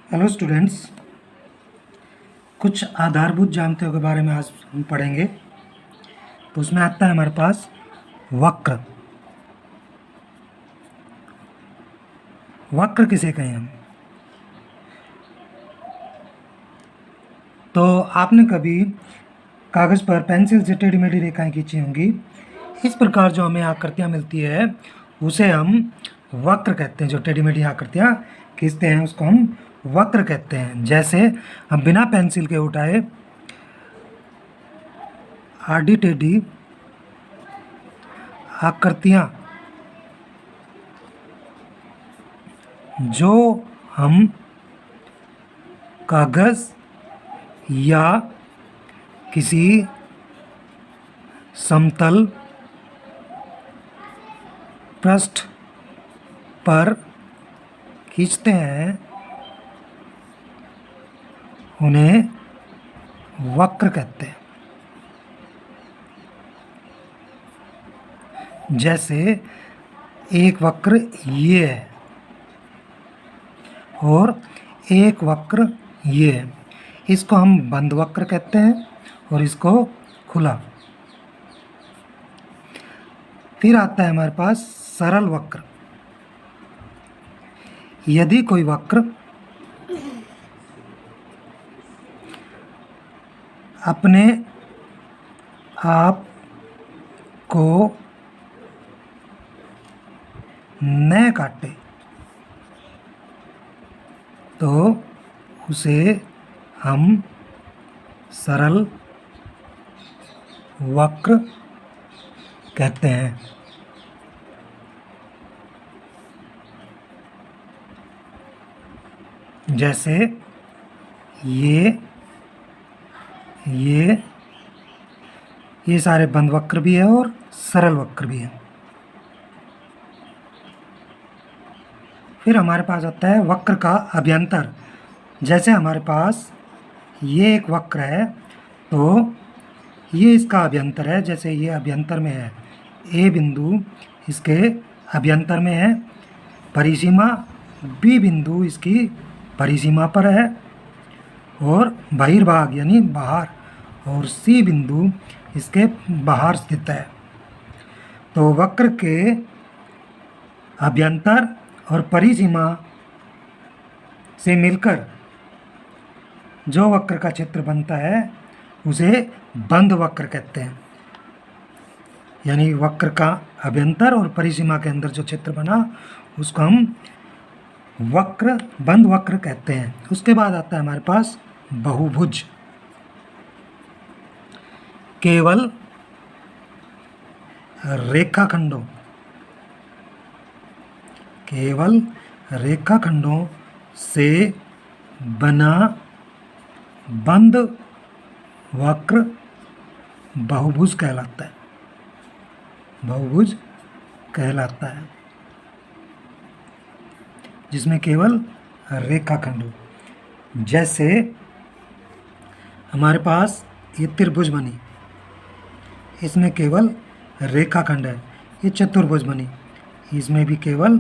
Hello students, कुछ आधारभूत ज्यामितियों के बारे में आज हम पढ़ेंगे। तो उसमें आता है हमारे पास वक्र। वक्र किसे कहें हम? तो आपने कभी कागज़ पर पेंसिल से टेढ़ी मेढ़ी रेखाएं खींची होंगी। इस प्रकार जो हमें आकृतियाँ मिलती है उसे हम वक्र कहते हैं। जो टेढ़ी मेढ़ी आकृतियाँ खींचते हैं उसको हम वक्र कहते हैं। जैसे हम बिना पेंसिल के उठाए आड़ी टेढ़ी आकृतियाँ जो हम कागज़ या किसी समतल पृष्ठ पर खींचते हैं उन्हें वक्र कहते हैं। जैसे एक वक्र ये है और एक वक्र ये है। इसको हम बंद वक्र कहते हैं और इसको खुला। फिर आता है हमारे पास सरल वक्र। यदि कोई वक्र अपने आप को न काटे तो उसे हम सरल वक्र कहते हैं। जैसे ये सारे बंद वक्र भी है और सरल वक्र भी है। फिर हमारे पास आता है वक्र का अभ्यंतर। जैसे हमारे पास ये एक वक्र है तो ये इसका अभ्यंतर है। जैसे ये अभ्यंतर में है, ए बिंदु इसके अभ्यंतर में है, परिसीमा बी बिंदु इसकी परिसीमा पर है और बहिर्भाग यानी बाहर, और सी बिंदु इसके बाहर स्थित है। तो वक्र के अभ्यंतर और परिसीमा से मिलकर जो वक्र का चित्र बनता है उसे बंद वक्र कहते हैं। यानी वक्र का अभ्यंतर और परिसीमा के अंदर जो चित्र बना उसको हम बंद वक्र कहते हैं। उसके बाद आता है हमारे पास बहुभुज। केवल रेखाखंडों से बना बंद वक्र बहुभुज कहलाता है। जिसमें केवल रेखाखंड हो। जैसे हमारे पास ये त्रिभुज बनी, इसमें केवल रेखाखंड है। ये चतुर्भुज बनी, इसमें भी केवल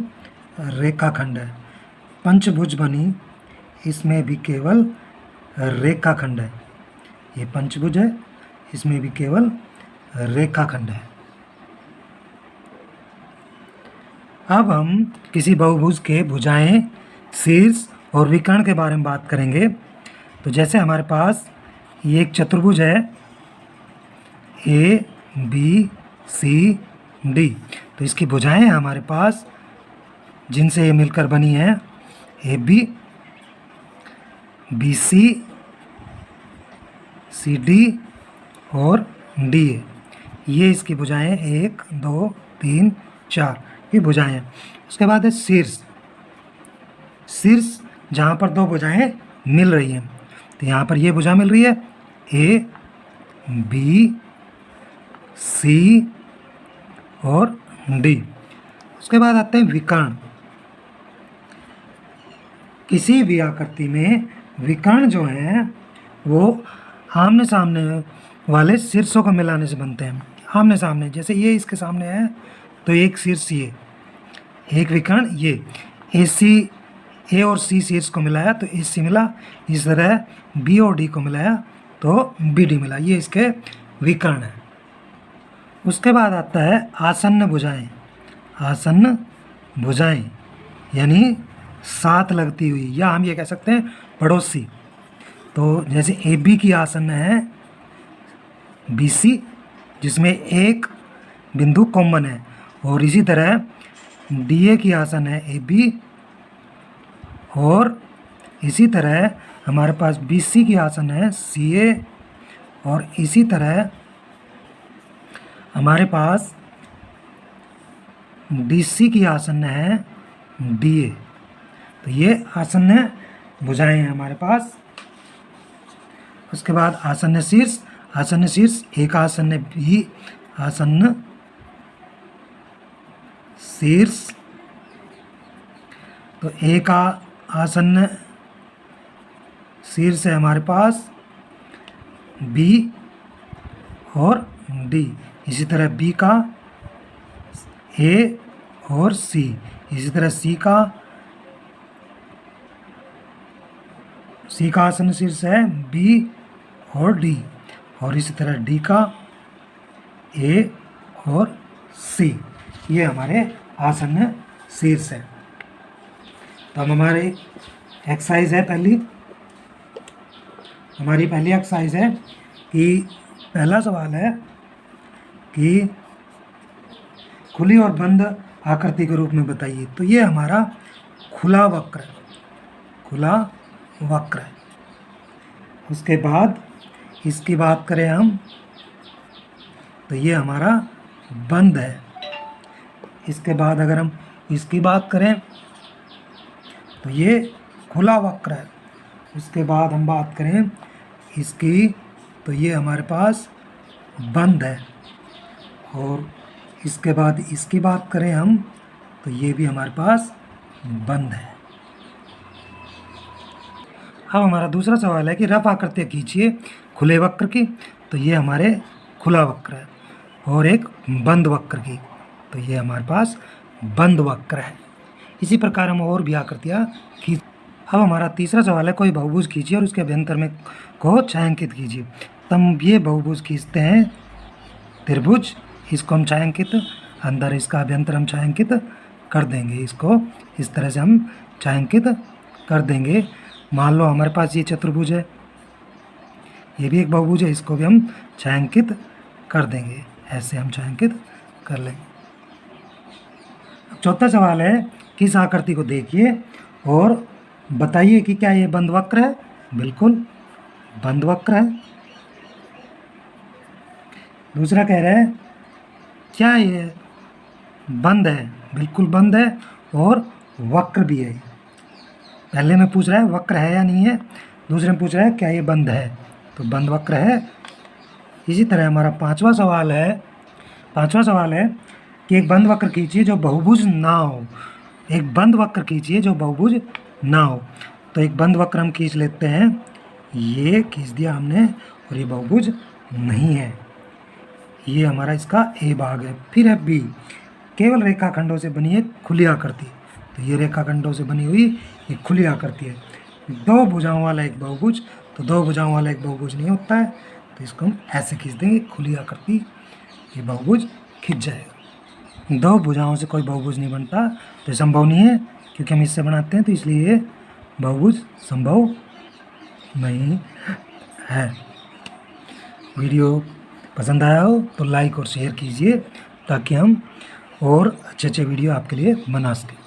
रेखाखंड है। पंचभुज बनी, इसमें भी केवल रेखाखंड है। ये पंचभुज है, इसमें भी केवल रेखाखंड है। अब हम किसी बहुभुज के भुजाएं, शीर्ष और विकर्ण के बारे में बात करेंगे। तो जैसे हमारे पास ये एक चतुर्भुज है, ए बी सी डी। तो इसकी भुजाएं हैं हमारे पास जिनसे ये मिलकर बनी है, A B, B C, C D और डी ए। ये इसकी भुजाएं 1 2 3 4 ये भुजाएं हैं। उसके बाद है शीर्ष जहाँ पर दो भुजाएं मिल रही हैं। तो यहाँ पर ये भुजा मिल रही है, ए बी सी और डी। उसके बाद आते हैं विकर्ण। किसी भी आकृति में विकर्ण जो हैं वो आमने सामने वाले शीर्षों को मिलाने से बनते हैं। आमने सामने, जैसे ये इसके सामने है तो एक शीर्ष ये, एक विकर्ण ये, ए और सी शीर्ष को मिलाया तो ए सी मिला, इस तरह बी और डी को मिलाया तो बी डी मिला। ये इसके विकर्ण है। उसके बाद आता है आसन्न भुजाएं। आसन्न भुजाएं यानी साथ लगती हुई, या हम ये कह सकते हैं पड़ोसी। तो जैसे ए बी की आसन्न है बी सी, जिसमें एक बिंदु कॉमन है, और इसी तरह डी ए की आसन्न है ए बी, और इसी तरह हमारे पास बी सी की आसन्न है सी ए, और इसी तरह हमारे पास डी सी की आसन्न है डी ए। तो ये आसन्न भुजाएं हैं हमारे पास। उसके बाद आसन्न शीर्ष। आसन्न शीर्ष एक आसन्न भी आसन्न शीर्ष। तो एक आसन्न शीर्ष है हमारे पास बी और डी, इसी तरह बी का ए और सी, इसी तरह सी का आसन्न शीर्ष है बी और डी, और इसी तरह डी का ए और सी। ये हमारे आसन्न शीर्ष है। तो अब हमारी एक्सरसाइज है हमारी पहली एक्सरसाइज है कि पहला सवाल है कि खुली और बंद आकृति के रूप में बताइए। तो ये हमारा खुला वक्र है, खुला वक्र है। उसके बाद इसकी बात करें हम तो ये हमारा बंद है। इसके बाद अगर हम इसकी बात करें तो ये खुला वक्र है। उसके बाद हम बात करें इसकी तो ये हमारे पास बंद है, और इसके बाद इसकी बात करें हम तो ये भी हमारे पास बंद है। अब हमारा दूसरा सवाल है कि रफ आकृतियाँ खींचिए खुले वक्र की। तो ये हमारे खुला वक्र है, और एक बंद वक्र की। तो ये हमारे पास बंद वक्र है। इसी प्रकार हम और भी आकृतियाँ खींच। अब हमारा तीसरा सवाल है कोई बहुभुज खींचिए और उसके अभ्यंतर में को छायांकित कीजिए। तो हम ये बहुभुज खींचते हैं त्रिभुज, इसको हम छायांकित, अंदर इसका अभ्यंतर हम छायांकित कर देंगे। इसको इस तरह से हम छायांकित कर देंगे। मान लो हमारे पास ये चतुर्भुज है, ये भी एक बहुभुज है, इसको भी हम छायांकित कर देंगे। ऐसे हम छायांकित कर लेंगे। चौथा सवाल है किस आकृति को देखिए और बताइए कि क्या ये बंद वक्र है। बिल्कुल बंद वक्र है। दूसरा कह रहा है क्या ये बंद है। बिल्कुल बंद है और वक्र भी है। पहले में पूछ रहा है वक्र है या नहीं है, दूसरे में पूछ रहा है क्या ये बंद है, तो बंद वक्र है। इसी तरह हमारा पांचवा सवाल है कि एक बंद वक्र खींचिए जो बहुभुज ना हो। एक बंद वक्र खींचिए जो बहुभुज ना हो। तो एक बंद वक्र हम खींच लेते हैं, ये खींच दिया हमने, और ये बहुभुज नहीं है। ये हमारा इसका ए भाग है। फिर है बी, केवल रेखाखंडों से बनी एक खुली आकृति। तो ये रेखाखंडों से बनी हुई एक खुली आकृति है। दो भुजाओं वाला एक बहुभुज, तो दो भुजाओं वाला एक बहुभुज नहीं होता है, तो इसको हम ऐसे खींच देंगे, खुली आकृति, ये बहुभुज खिंच जाएगा। दो भुजाओं से कोई बहुभुज नहीं बनता, तो संभव नहीं है, क्योंकि हम इससे बनाते हैं, तो इसलिए ये बहुभुज संभव नहीं है। वीडियो पसंद आया हो तो लाइक और शेयर कीजिए, ताकि हम और अच्छे अच्छे वीडियो आपके लिए बना सकें।